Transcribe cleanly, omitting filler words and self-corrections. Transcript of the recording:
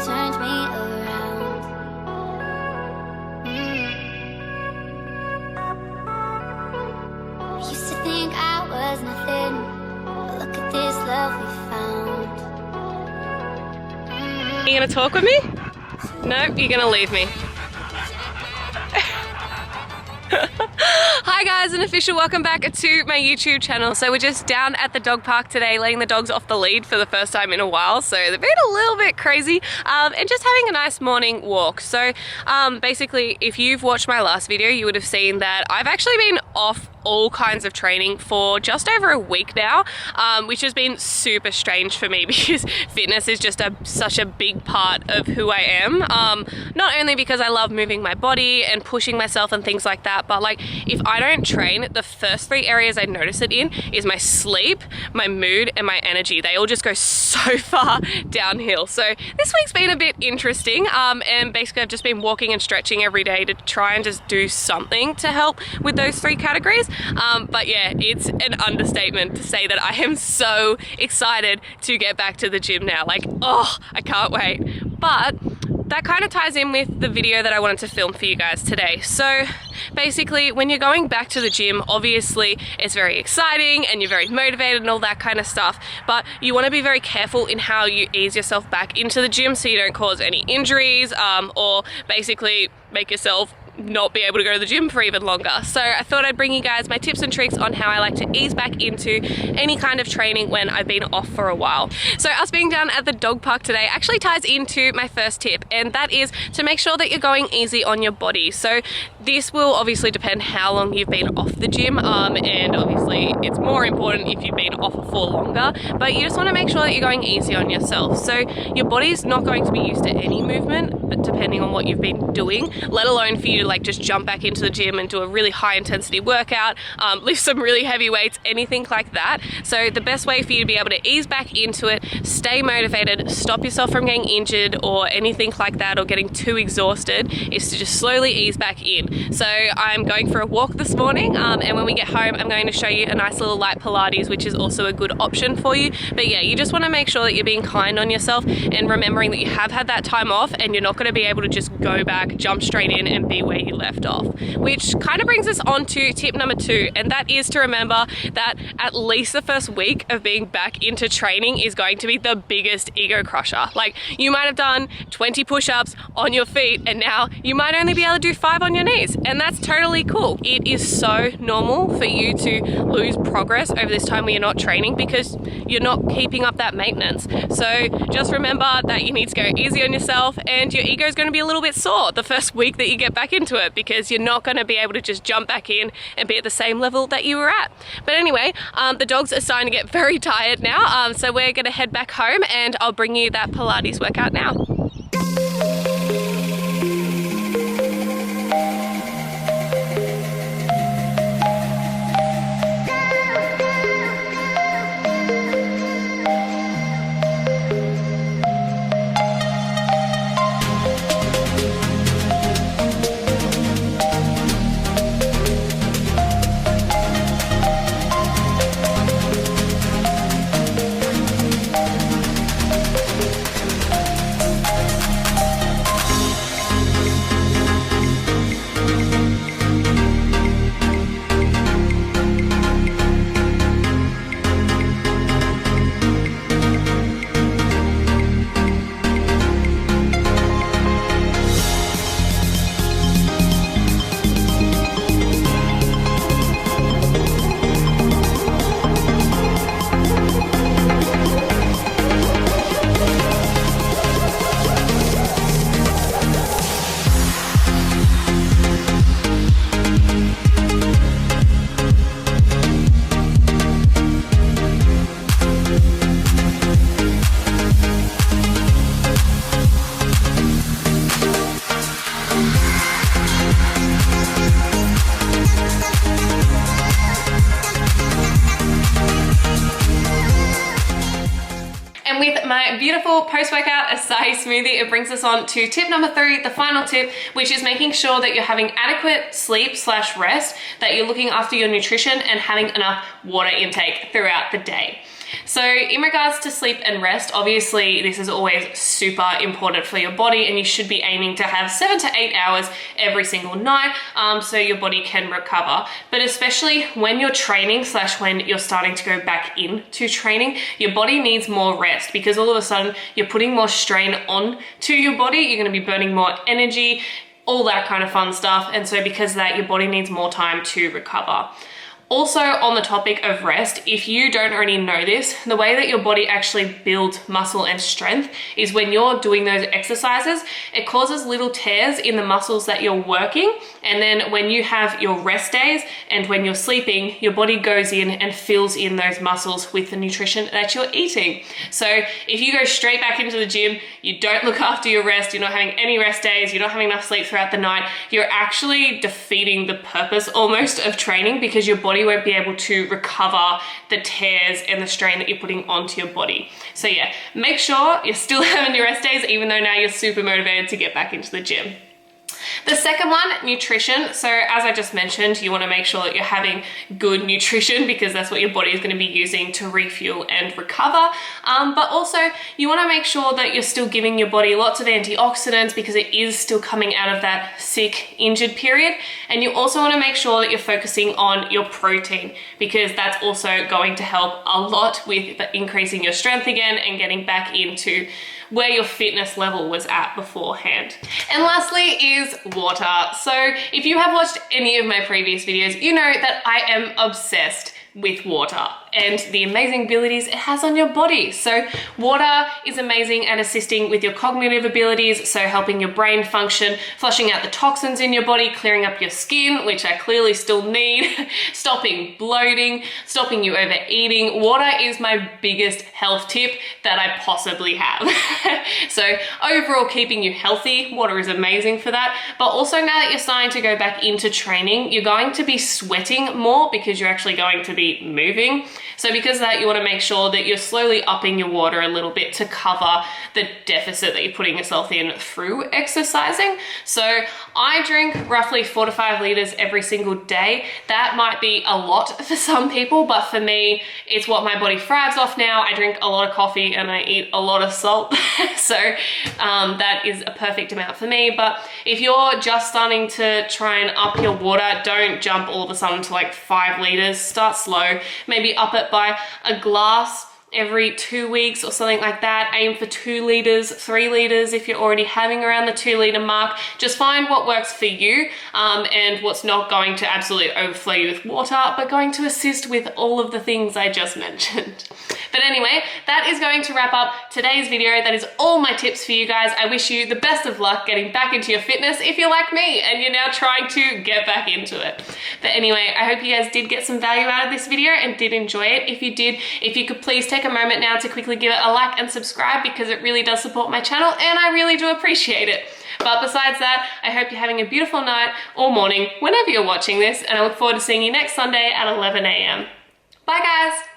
turned me around. I used to think I was nothing, but look at this love we found. Are you gonna talk with me? Nope, you're gonna leave me. Hi guys, an official welcome back to my YouTube channel. So we're just down at the dog park today, letting the dogs off the lead for the first time in a while. So they've been a little bit crazy and just having a nice morning walk. So basically, if you've watched my last video, you would have seen that I've actually been off all kinds of training for just over a week now, which has been super strange for me because fitness is just such a big part of who I am. Not only because I love moving my body and pushing myself and things like that, but like if I don't train, the first three areas I notice it in is my sleep, my mood, and my energy. They all just go so far downhill. So this week's been a bit interesting, and basically I've just been walking and stretching every day to try and just do something to help with those three categories. But yeah, it's an understatement to say that I am so excited to get back to the gym now. Like, oh, I can't wait. But that kind of ties in with the video that I wanted to film for you guys today. So basically, when you're going back to the gym, obviously it's very exciting and you're very motivated and all that kind of stuff, but you want to be very careful in how you ease yourself back into the gym so you don't cause any injuries or basically make yourself not be able to go to the gym for even longer. So I thought I'd bring you guys my tips and tricks on how I like to ease back into any kind of training when I've been off for a while. So us being down at the dog park today actually ties into my first tip, and that is to make sure that you're going easy on your body. So this will obviously depend how long you've been off the gym, and obviously it's more important if you've been off for longer, but you just want to make sure that you're going easy on yourself. So your body's not going to be used to any movement, but depending on what you've been doing, let alone for you to like just jump back into the gym and do a really high intensity workout, lift some really heavy weights, anything like that. So the best way for you to be able to ease back into it, stay motivated, stop yourself from getting injured or anything like that or getting too exhausted, is to just slowly ease back in. So I'm going for a walk this morning, and when we get home I'm going to show you a nice little light Pilates, which is also a good option for you. But yeah, you just want to make sure that you're being kind on yourself and remembering that you have had that time off and you're not going to be able to just go back, jump straight in and be where you left off. Which kind of brings us on to tip number 2, and that is to remember that at least the first week of being back into training is going to be the biggest ego crusher. Like, you might have done 20 push-ups on your feet and now you might only be able to do 5 on your knees, and that's totally cool. It is so normal for you to lose progress over this time when you're not training because you're not keeping up that maintenance. So just remember that you need to go easy on yourself, and your ego is going to be a little bit sore the first week that you get back into it because you're not going to be able to just jump back in and be at the same level that you were at. But anyway, the dogs are starting to get very tired now, so we're going to head back home and I'll bring you that Pilates workout now. My beautiful post-workout Açai smoothie, it brings us on to tip number 3, the final tip, which is making sure that you're having adequate sleep/rest, that you're looking after your nutrition and having enough water intake throughout the day. So in regards to sleep and rest, obviously this is always super important for your body, and you should be aiming to have 7 to 8 hours every single night so your body can recover. But especially when you're training / when you're starting to go back into training, your body needs more rest, because all of a sudden you're putting more strain on to your body. You're going to be burning more energy, all that kind of fun stuff. And so because of that, your body needs more time to recover. Also, on the topic of rest, if you don't already know this, the way that your body actually builds muscle and strength is when you're doing those exercises, it causes little tears in the muscles that you're working. And then when you have your rest days and when you're sleeping, your body goes in and fills in those muscles with the nutrition that you're eating. So if you go straight back into the gym, you don't look after your rest, you're not having any rest days, you're not having enough sleep throughout the night, you're actually defeating the purpose almost of training, because your body won't be able to recover the tears and the strain that you're putting onto your body. So yeah, make sure you're still having your rest days, even though now you're super motivated to get back into the gym. The second one, nutrition. So as I just mentioned, you want to make sure that you're having good nutrition, because that's what your body is going to be using to refuel and recover. But also you want to make sure that you're still giving your body lots of antioxidants, because it is still coming out of that sick, injured period. And you also want to make sure that you're focusing on your protein, because that's also going to help a lot with increasing your strength again and getting back into where your fitness level was at beforehand. And lastly is water. So if you have watched any of my previous videos, you know that I am obsessed with water and the amazing abilities it has on your body. So water is amazing at assisting with your cognitive abilities, so helping your brain function, flushing out the toxins in your body, clearing up your skin, which I clearly still need, stopping bloating, stopping you overeating. Water is my biggest health tip that I possibly have. So overall, keeping you healthy, water is amazing for that. But also, now that you're starting to go back into training, you're going to be sweating more, because you're actually going to be moving. So because of that, you want to make sure that you're slowly upping your water a little bit to cover the deficit that you're putting yourself in through exercising. So I drink roughly 4 to 5 liters every single day. That might be a lot for some people, but for me, it's what my body thrives off now. I drink a lot of coffee and I eat a lot of salt. So that is a perfect amount for me. But if you're just starting to try and up your water, don't jump all of a sudden to like 5 liters. Start slow, maybe up it by a glass every 2 weeks or something like that. Aim for 2 liters, 3 liters if you're already having around the 2 liter mark. Just find what works for you and what's not going to absolutely overflow you with water, but going to assist with all of the things I just mentioned. But anyway, that is going to wrap up today's video. That is all my tips for you guys. I wish you the best of luck getting back into your fitness if you're like me and you're now trying to get back into it. But anyway, I hope you guys did get some value out of this video and did enjoy it. If you did, if you could please take a moment now to quickly give it a like and subscribe, because it really does support my channel and I really do appreciate it. But besides that, I hope you're having a beautiful night or morning whenever you're watching this, and I look forward to seeing you next Sunday at 11 a.m. Bye guys!